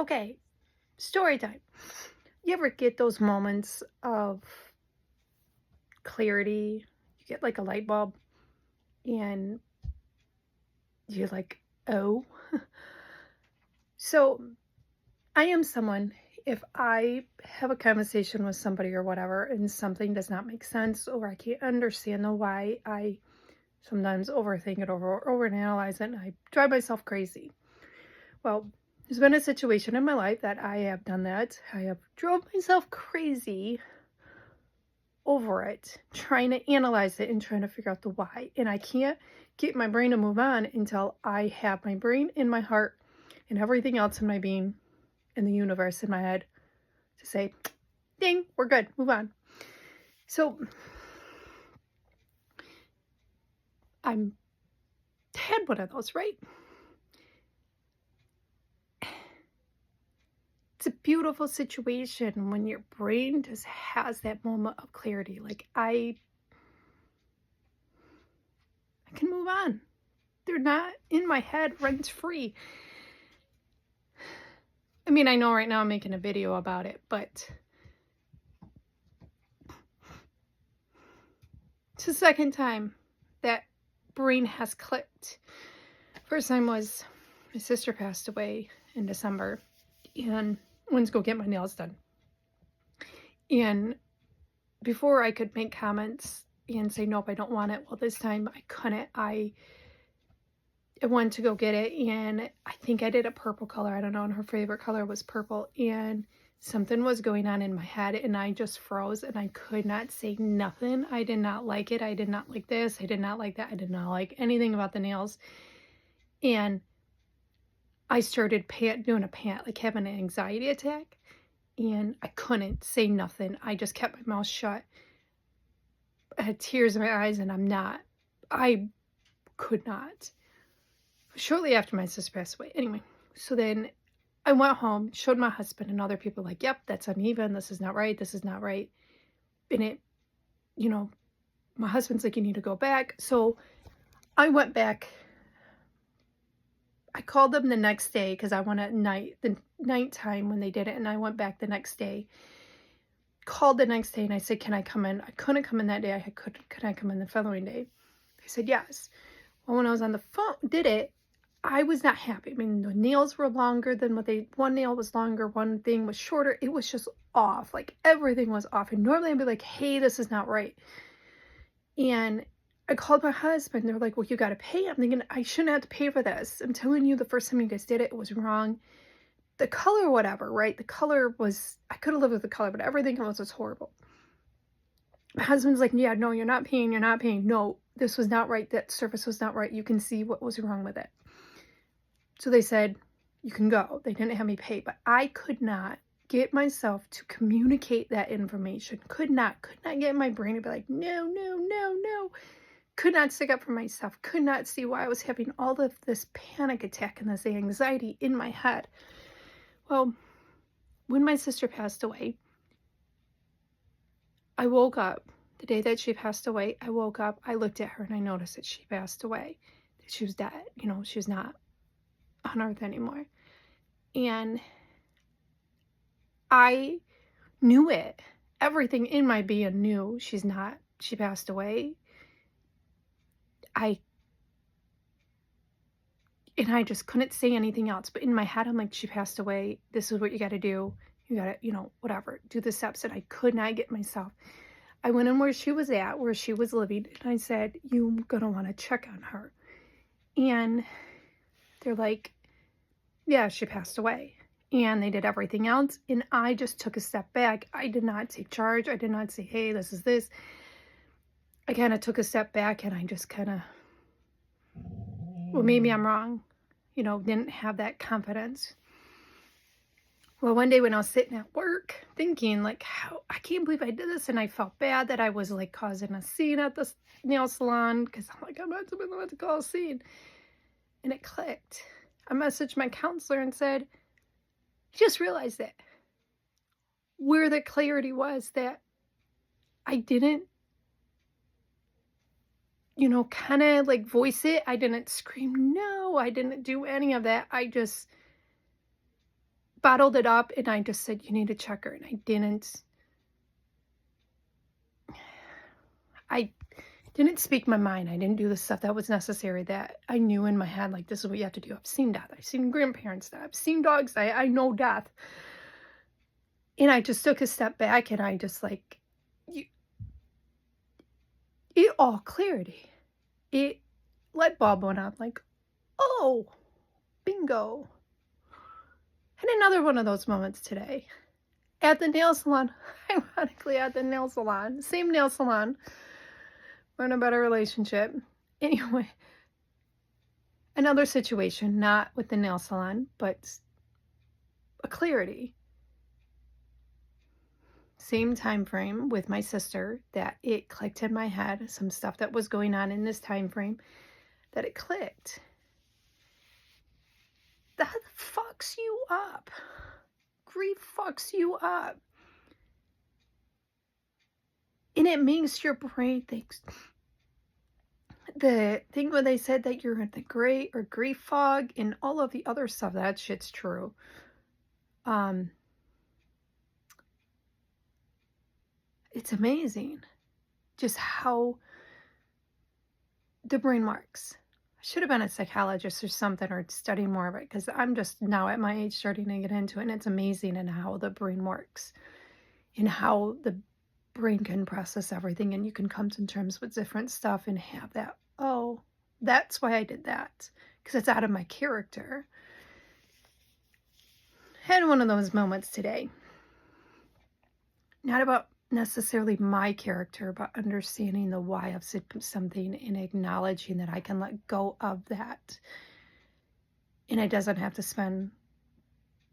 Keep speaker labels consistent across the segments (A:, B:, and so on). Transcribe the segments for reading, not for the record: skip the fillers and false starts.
A: Okay, story time. You ever get those moments of clarity? You get like a light bulb and you're like, oh. So I am someone, if I have a conversation with somebody or whatever and something does not make sense or I can't understand the why, I sometimes overthink it over and analyze it and I drive myself crazy. Well, there's been a situation in my life that I have done that. I have drove myself crazy over it, trying to analyze it and trying to figure out the why. And I can't get my brain to move on until I have my brain and my heart and everything else in my being in the universe in my head to say, ding, we're good, move on. So I'm had one of those, right? It's a beautiful situation when your brain just has that moment of clarity. Like I can move on. They're not in my head rent free. I mean, I know right now I'm making a video about it, but it's the second time that brain has clicked. First time was my sister passed away in December and went to go get my nails done. And before I could make comments and say, nope, I don't want it. Well, this time I couldn't. I went to go get it and I think I did a purple color. I don't know. And her favorite color was purple. And something was going on in my head and I just froze and I could not say nothing. I did not like it. I did not like this. I did not like that. I did not like anything about the nails. And I started doing a pant, like having an anxiety attack. And I couldn't say nothing. I just kept my mouth shut. I had tears in my eyes and I could not. Shortly after my sister passed away. Anyway, so then I went home, showed my husband and other people like, yep, that's uneven. This is not right. This is not right. And it, my husband's like, you need to go back. So I went back. I called them the next day because I went at the nighttime when they did it. And I went back the next day, called the next day and I said, can I come in? I couldn't come in that day. Could I come in the following day? They said, yes. Well, when I was on the phone, I was not happy. I mean, the nails were longer than one nail was longer, one thing was shorter. It was just off. Like everything was off. And normally I'd be like, hey, this is not right. And I called my husband. They're like, well, you got to pay. I'm thinking, I shouldn't have to pay for this. I'm telling you, the first time you guys did it, it was wrong. The color, whatever, right? The color was, I could have lived with the color, but everything else was horrible. My husband's like, yeah, no, you're not paying. You're not paying. No, this was not right. That surface was not right. You can see what was wrong with it. So they said, you can go. They didn't have me pay, but I could not get myself to communicate that information. Could not get my brain to be like, no, no, no, no. Could not stick up for myself. Could not see why I was having all of this panic attack and this anxiety in my head. Well, when my sister passed away, I woke up. The day that she passed away, I woke up, I looked at her and I noticed that she passed away. That she was dead. She was not on earth anymore. And I knew it. Everything in my being knew she passed away. And I just couldn't say anything else. But in my head, I'm like, she passed away. This is what you got to do. You got to, whatever, do the steps. And I could not get myself. I went in where she was at, where she was living. And I said, you're going to want to check on her. And they're like, yeah, she passed away. And they did everything else. And I just took a step back. I did not take charge. I did not say, hey, this is this. I kind of took a step back and I just kind of, well, maybe I'm wrong. Didn't have that confidence. Well, one day when I was sitting at work thinking like, I can't believe I did this. And I felt bad that I was like causing a scene at the nail salon because I'm like, I'm not supposed to call a scene. And it clicked. I messaged my counselor and said, I just realized that where the clarity was that I didn't, kind of like voice it. I didn't scream, no, I didn't do any of that. I just bottled it up, and I just said, "You need to check her," and I didn't speak my mind. I didn't do the stuff that was necessary that I knew in my head, like, this is what you have to do. I've seen death. I've seen grandparents die. I've seen dogs die. I know death. And I just took a step back and I just like, you, it all clarity. It light bulb went up like, oh, bingo. And another one of those moments today at the nail salon, ironically at the nail salon, same nail salon. We're in a better relationship. Anyway, another situation, not with the nail salon, but a clarity. Same time frame with my sister that it clicked in my head, some stuff that was going on in this time frame that it clicked. That fucks you up. Grief fucks you up. And it makes your brain think. The thing where they said that you're in the gray or grief fog and all of the other stuff, that shit's true. It's amazing just how the brain works. I should have been a psychologist or something, or studying more of it, because I'm just now at my age starting to get into it, and it's amazing in how the brain works and how the brain can process everything, and you can come to terms with different stuff and have that, oh, that's why I did that, because it's out of my character. I had one of those moments today. Not about necessarily my character, but understanding the why of something and acknowledging that I can let go of that. And it doesn't have to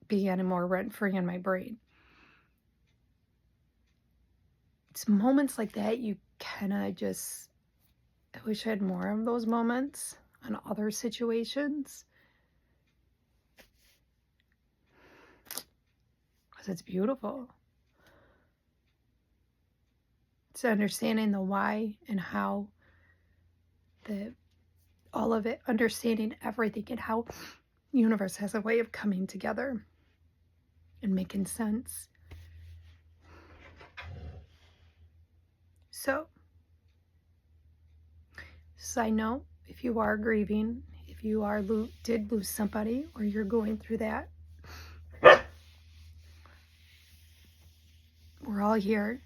A: be anymore rent-free in my brain. It's moments like that you kind of just, I wish I had more of those moments on other situations. Because it's beautiful. It's understanding the why and how, all of it, understanding everything and how the universe has a way of coming together and making sense. So, side note, if you are grieving, if you did lose somebody, or you're going through that, we're all here.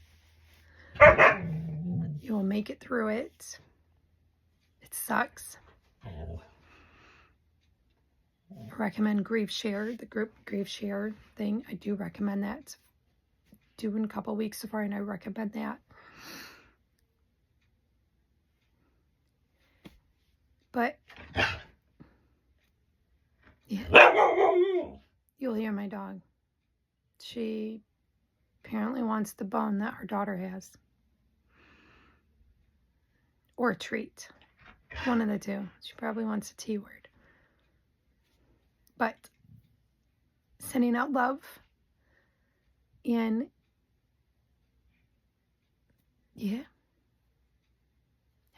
A: You will make it through it. It sucks. I recommend Grief Share, the group Grief Share thing. I do recommend that. It's due in a couple weeks so far, and I recommend that. But yeah, you'll hear my dog. She apparently wants the bone that her daughter has. Or a treat. One of the two. She probably wants a T word. But sending out love. And yeah.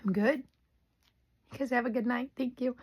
A: I'm good. You guys have a good night. Thank you.